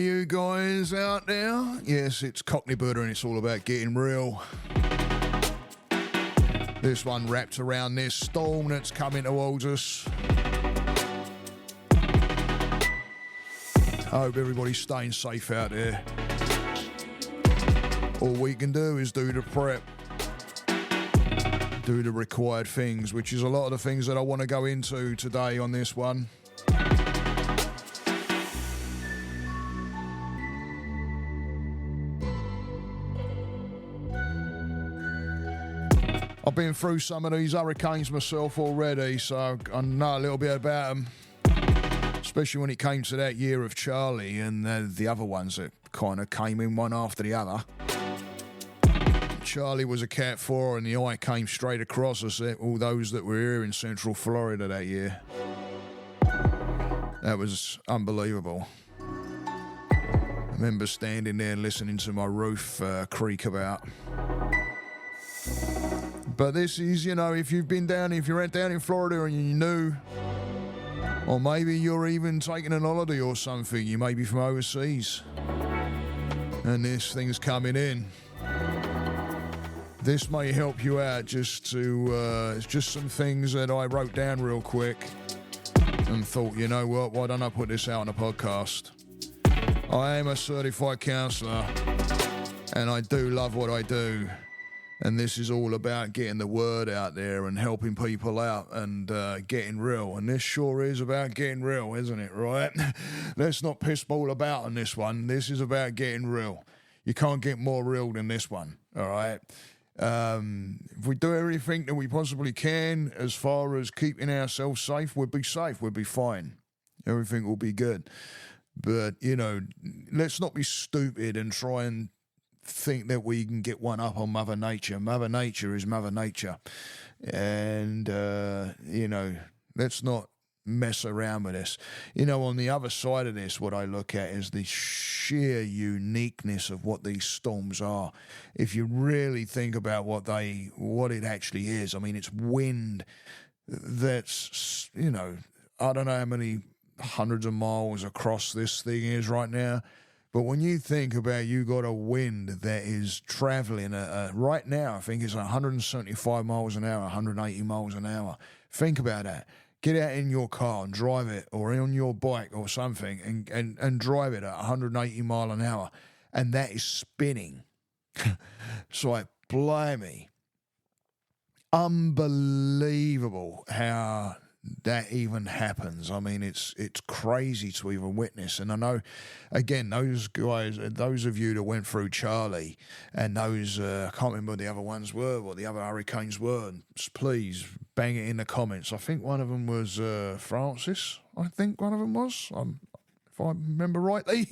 you guys out there? Yes, it's Cockney Buddha and it's all about getting real. This one wrapped around this storm that's coming towards us. I hope everybody's staying safe out there. All we can do is do the prep. Do the required things, which is a lot of the things that I want to go into today on this one. I've been through some of these hurricanes myself already, so I know a little bit about them. Especially when it came to that year of Charlie and the other ones that kind of came in one after the other. Charlie was a Cat 4 and the eye came straight across us, all those that were here in Central Florida that year. That was unbelievable. I remember standing there and listening to my roof creak about. But this is, you know, if you're down in Florida and you knew, or maybe you're even taking an holiday or something, you may be from overseas, and this thing's coming in. This may help you out it's just some things that I wrote down real quick and thought, you know what, why don't I put this out on a podcast? I am a certified counsellor and I do love what I do. And this is all about getting the word out there and helping people out and getting real. And this sure is about getting real, isn't it, right? Let's not piss ball about on this one. This is about getting real. You can't get more real than this one, all right? If we do everything that we possibly can as far as keeping ourselves safe, we'll be safe, we'll be fine. Everything will be good. But, you know, let's not be stupid and try and think that we can get one up on Mother Nature. Mother Nature is Mother Nature. And, you know, let's not mess around with this. You know, on the other side of this, what I look at is the sheer uniqueness of what these storms are. If you really think about what it actually is, I mean, it's wind that's, you know, I don't know how many hundreds of miles across this thing is right now. But when you think about you got a wind that is traveling right now, I think it's 175 miles an hour, 180 miles an hour. Think about that. Get out in your car and drive it, or on your bike or something, and drive it at 180 mile an hour. And that is spinning. It's like, blimey. Unbelievable how that even happens. I mean, it's crazy to even witness. And I know, again, those guys, those of you that went through Charlie, and those, I can't remember what the other ones were, what the other hurricanes were, and please bang it in the comments. I think one of them was Francis, I think one of them was, if I remember rightly.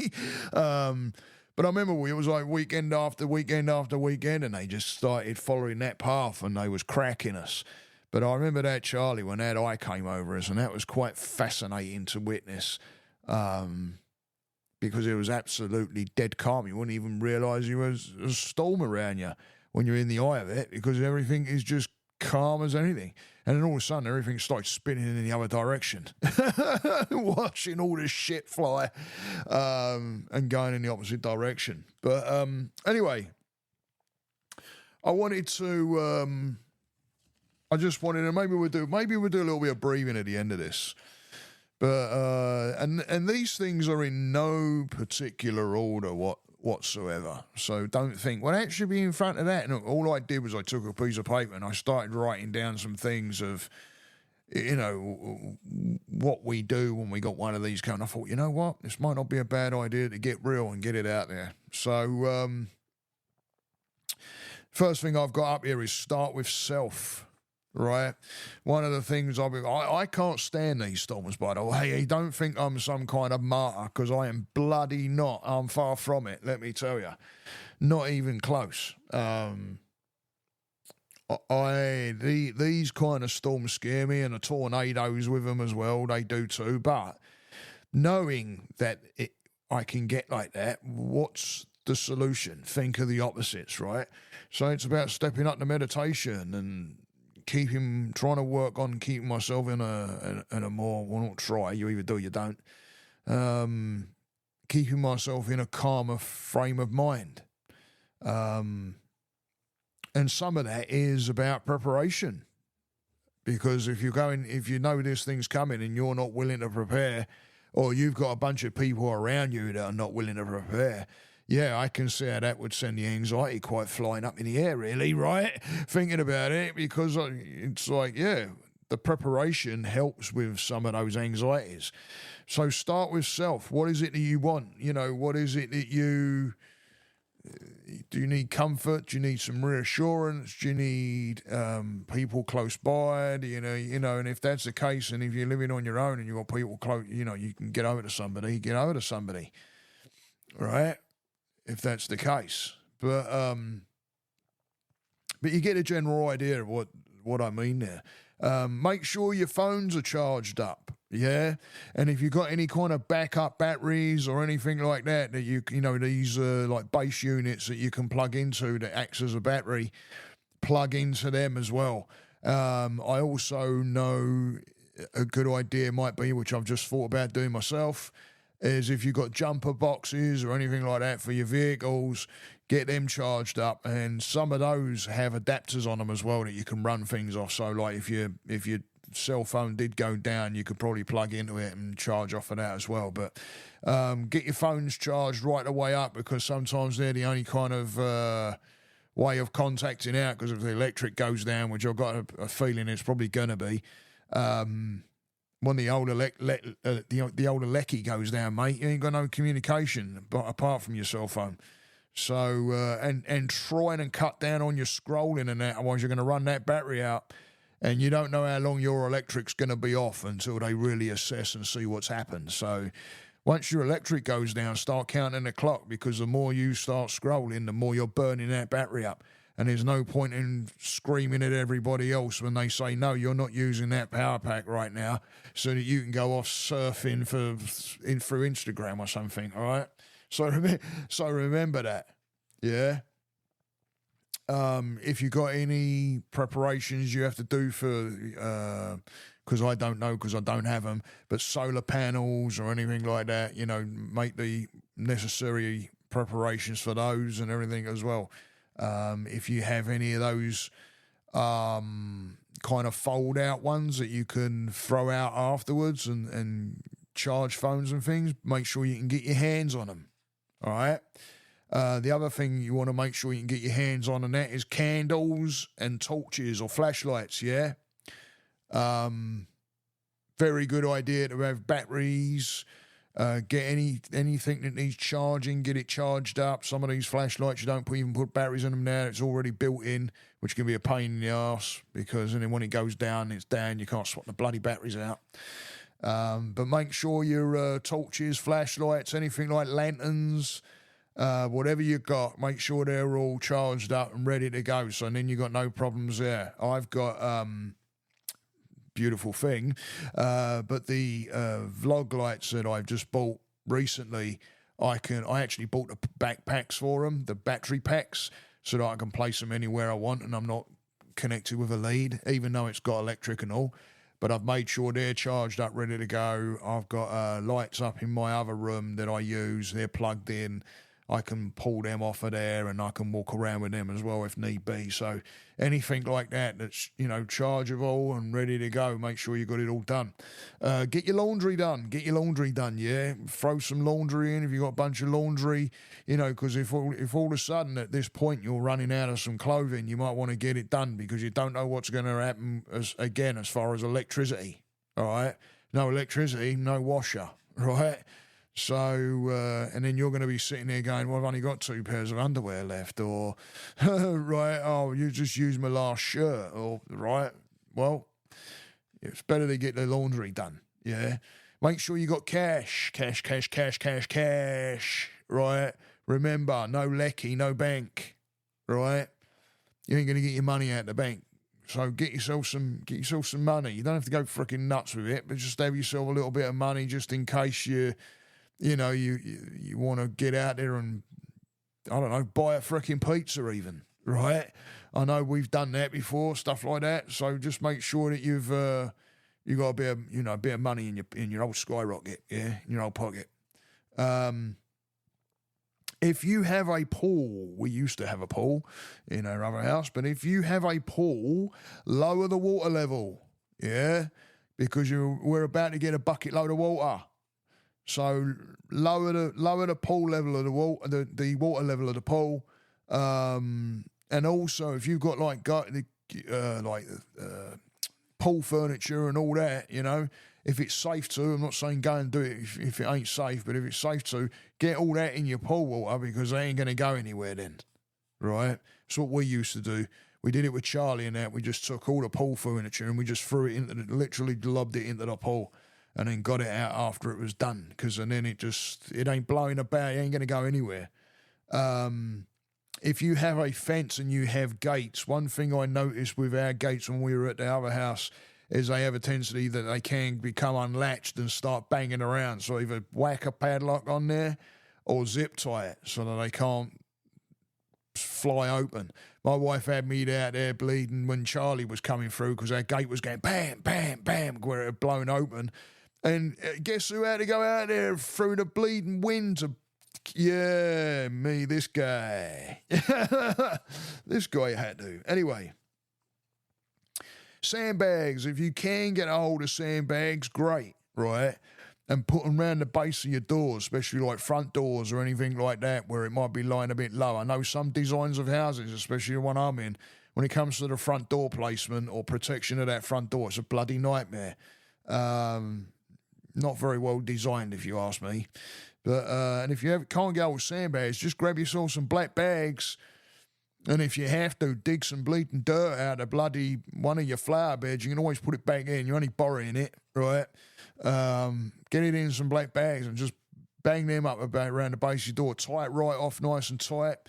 But I remember it was like weekend after weekend after weekend, and they just started following that path, and they was cracking us. But I remember that, Charlie, when that eye came over us, and that was quite fascinating to witness because it was absolutely dead calm. You wouldn't even realise there was a storm around you when you're in the eye of it, because everything is just calm as anything. And then all of a sudden, everything starts spinning in the other direction, watching all this shit fly and going in the opposite direction. But anyway, I wanted to... I just wanted to maybe we'll do a little bit of breathing at the end of this, but and these things are in no particular order whatsoever. So don't think, well, that should be in front of that. And all I did was I took a piece of paper and I started writing down some things of, you know, what we do when we got one of these coming. I thought, you know what, this might not be a bad idea to get real and get it out there. So first thing I've got up here is start with self. Right, one of the things I can't stand these storms, by the way. Don't think I'm some kind of martyr, because I am bloody not. I'm far from it, let me tell you. Not even close. These kind of storms scare me, and the tornadoes with them as well, they do too. But knowing that I can get like that, what's the solution? Think of the opposites, right? So it's about stepping up to meditation and trying to work on keeping myself in a more, well, not try, you either do or you don't, keeping myself in a calmer frame of mind. And some of that is about preparation. Because if you know this thing's coming and you're not willing to prepare, or you've got a bunch of people around you that are not willing to prepare, yeah, I can see how that would send the anxiety quite flying up in the air, really, right? Thinking about it, because it's like, yeah, the preparation helps with some of those anxieties. So start with self. What is it that you want? What is it that do you need comfort? Do you need some reassurance? Do you need people close by? And if that's the case, and if you're living on your own and you've got people close, you can get over to somebody, right? If that's the case. But you get a general idea of what I mean there. Make sure your phones are charged up. Yeah, and if you've got any kind of backup batteries or anything like that these like base units that you can plug into that acts as a battery, plug into them as well. I also know a good idea might be, which I've just thought about doing myself, is if you've got jumper boxes or anything like that for your vehicles, get them charged up, and some of those have adapters on them as well that you can run things off. So like if your cell phone did go down, you could probably plug into it and charge off of that as well. But get your phones charged right the way up, because sometimes they're the only kind of way of contacting out, because if the electric goes down, which I've got a feeling it's probably going to be, when the older the older lecky goes down, mate, you ain't got no communication apart from your cell phone. So and try and cut down on your scrolling and that, otherwise you're going to run that battery out. And you don't know how long your electric's going to be off until they really assess and see what's happened. So once your electric goes down, start counting the clock, because the more you start scrolling, the more you're burning that battery up. And there's no point in screaming at everybody else when they say, no, you're not using that power pack right now, so that you can go off surfing through Instagram or something, all right? So remember that, yeah? If you got any preparations you have to do for, because I don't know, because I don't have them, but solar panels or anything like that, make the necessary preparations for those and everything as well. If you have any of those kind of fold-out ones that you can throw out afterwards and charge phones and things, make sure you can get your hands on them, all right? The other thing you want to make sure you can get your hands on, and that is candles and torches or flashlights, yeah? Very good idea to have batteries. Get anything that needs charging, get it charged up. Some of these flashlights, you don't even put batteries in them now. It's already built in, which can be a pain in the arse, because then when it goes down, it's down. You can't swap the bloody batteries out. But make sure your torches, flashlights, anything like lanterns, whatever you got, make sure they're all charged up and ready to go. So then you got no problems there. I've got beautiful thing, but the vlog lights that I've just bought recently, I actually bought the backpacks for them, the battery packs, so that I can place them anywhere I want, and I'm not connected with a lead, even though it's got electric and all. But I've made sure they're charged up, ready to go. I've got lights up in my other room that I use. They're plugged in. I can pull them off of there, and I can walk around with them as well if need be. So anything like that that's, chargeable and ready to go, make sure you got it all done. Get your laundry done. Yeah. Throw some laundry in if you've got a bunch of laundry, because if all of a sudden at this point you're running out of some clothing, you might want to get it done, because you don't know what's going to happen as far as electricity. All right. No electricity, no washer. Right. So, and then you're going to be sitting there going, well, I've only got 2 pairs of underwear left, or, right, oh, you just used my last shirt, or, right, well, it's better to get the laundry done, yeah? Make sure you got cash, right? Remember, no lecky, no bank, right? You ain't going to get your money out of the bank. So get yourself some money. You don't have to go freaking nuts with it, but just have yourself a little bit of money just in case you want to get out there and, I don't know, buy a freaking pizza even, right? I know we've done that before, stuff like that. So just make sure that you got a bit of money in your old skyrocket, yeah, in your old pocket. If you have a pool, we used to have a pool in our other house, but if you have a pool, lower the water level, yeah, because we're about to get a bucket load of water. So lower the pool level of the water, the water level of the pool, and also if you've got pool furniture and all that, you know. If it's safe to, I'm not saying go and do it if it ain't safe, but if it's safe to, get all that in your pool water because they ain't going to go anywhere then, right? That's what we used to do. We did it with Charlie and that. We just took all the pool furniture and we just threw it literally lobbed it into the pool and then got it out after it was done because and then it ain't blowing about, it ain't going to go anywhere. If you have a fence and you have gates, one thing I noticed with our gates when we were at the other house is they have a tendency that they can become unlatched and start banging around. So either whack a padlock on there or zip tie it so that they can't fly open. My wife had me out there bleeding when Charlie was coming through because our gate was going bam, bam, bam, where it had blown open. And guess who had to go out there through the bleeding wind to... Yeah, me, this guy. This guy had to. Anyway... Sandbags, if you can get a hold of sandbags, great, right? And put them around the base of your doors, especially like front doors or anything like that, where it might be lying a bit low. I know some designs of houses, especially the one I'm in, when it comes to the front door placement or protection of that front door, it's a bloody nightmare. Not very well designed, if you ask me. But and if you can't get hold of sandbags, just grab yourself some black bags. And if you have to, dig some bleeding dirt out of bloody one of your flower beds, you can always put it back in. You're only borrowing it, right? Get it in some black bags and just bang them up about around the base of your door. Tie it right off nice and tight.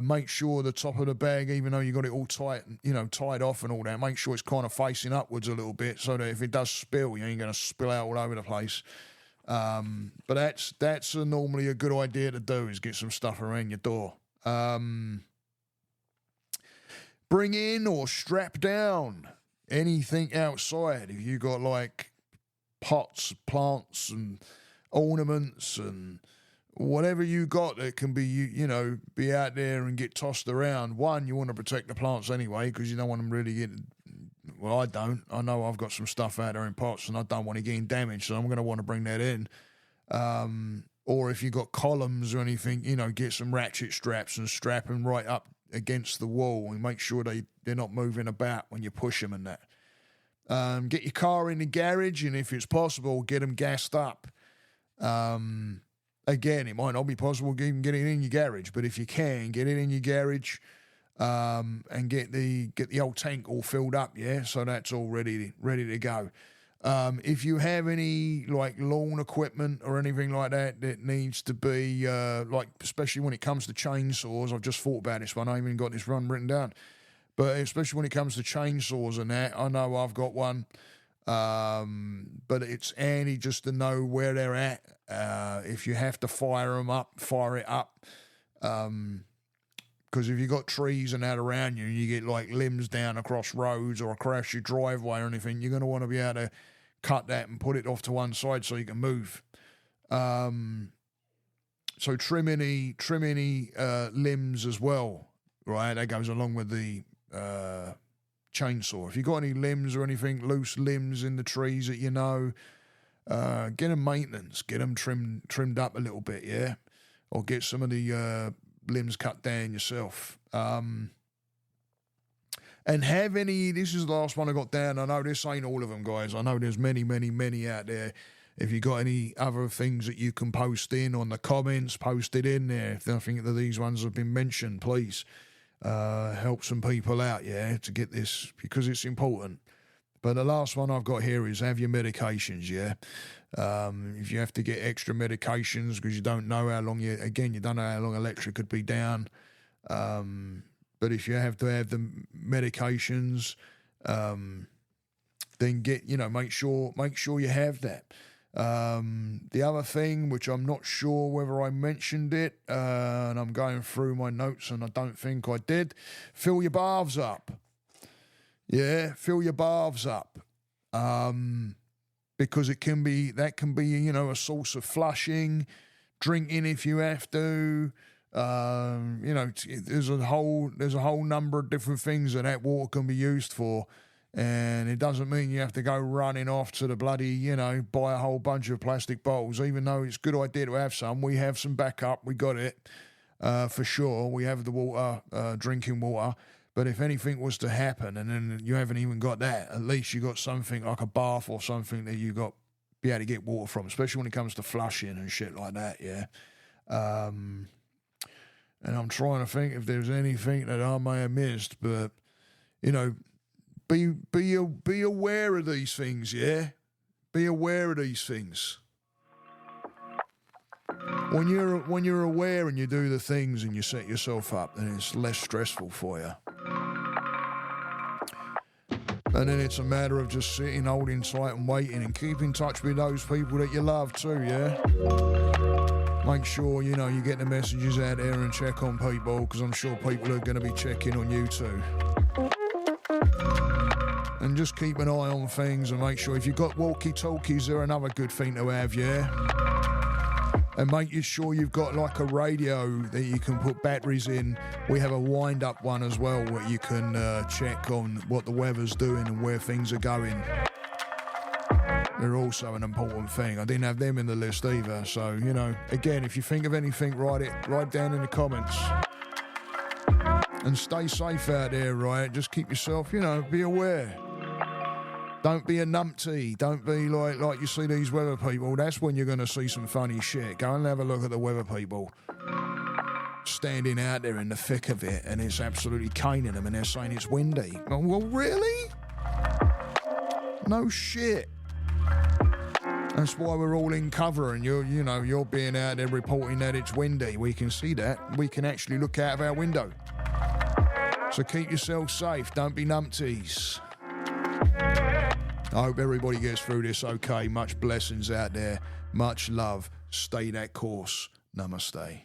Make sure the top of the bag, even though you got it all tight, tied off and all that, make sure it's kind of facing upwards a little bit so that if it does spill, you ain't going to spill out all over the place. But that's normally a good idea to do, is get some stuff around your door. Bring in or strap down anything outside. If you got like pots, plants and ornaments and whatever you got that can be, be out there and get tossed around. One, you want to protect the plants anyway because you don't want them really getting... Well, I don't. I know I've got some stuff out there in pots and I don't want it getting damaged, so I'm going to want to bring that in. Or if you got columns or anything, get some ratchet straps and strap them right up against the wall and make sure they're not moving about when you push them and that. Get your car in the garage, and if it's possible, get them gassed up. Again, it might not be possible to even get it in your garage, but if you can, get it in your garage and get the old tank all filled up, yeah, so that's all ready to go. If you have any like lawn equipment or anything like that needs to be especially when it comes to chainsaws, I've just thought about this one. I haven't even got this run written down, but especially when it comes to chainsaws and that, I know I've got one, but it's handy just to know where they're at. If you have to fire it up. Because if you got trees and that around you and you get like limbs down across roads or across your driveway or anything, you're going to want to be able to cut that and put it off to one side so you can move. So trim any limbs as well, right? That goes along with the chainsaw. If you got any limbs or anything, loose limbs in the trees that get them maintenance, get them trimmed up a little bit, yeah? Or get some of the limbs cut down yourself. And have any, this is the last one I got down. I know this ain't all of them, guys. I know there's many, many, many out there. If you got any other things that you can post in on the comments, post it in there. If I think that these ones have been mentioned, please help some people out, yeah, to get this, because it's important. But the last one I've got here is have your medications, yeah. If you have to get extra medications because you don't know how long you don't know how long electric could be down. But if you have to have the medications, then make sure you have that. The other thing, which I'm not sure whether I mentioned it, and I'm going through my notes and I don't think I did, fill your baths up. Yeah, fill your baths up. because that can be, a source of flushing, drinking if you have to. There's a whole number of different things that water can be used for. And it doesn't mean you have to go running off to the bloody, buy a whole bunch of plastic bottles, even though it's a good idea to have some. We have some backup. We got it, for sure. We have the water, drinking water. But if anything was to happen and then you haven't even got that, at least you got something like a bath or something that you got be able to get water from, especially when it comes to flushing and shit like that, yeah. And I'm trying to think if there's anything that I may have missed, but, be aware of these things, yeah? Be aware of these things. When you're aware and you do the things and you set yourself up, then it's less stressful for you. And then it's a matter of just sitting, holding tight and waiting and keep in touch with those people that you love too, yeah? Make sure, you get the messages out there and check on people, because I'm sure people are going to be checking on you too. And just keep an eye on things and make sure if you've got walkie-talkies, they're another good thing to have, yeah? And make sure you've got like a radio that you can put batteries in. We have a wind-up one as well where you can check on what the weather's doing and where things are going. They're also an important thing. I didn't have them in the list either. So, again, if you think of anything, write down in the comments. And stay safe out there, right? Just keep yourself, be aware. Don't be a numpty. Don't be like you see these weather people. That's when you're going to see some funny shit. Go and have a look at the weather people. Standing out there in the thick of it, and it's absolutely caning them, and they're saying it's windy. Oh, well, really? No shit. That's why we're all in cover, and you're being out there reporting that it's windy. We can see that. We can actually look out of our window. So keep yourself safe. Don't be numpties. I hope everybody gets through this okay. Much blessings out there. Much love. Stay that course. Namaste.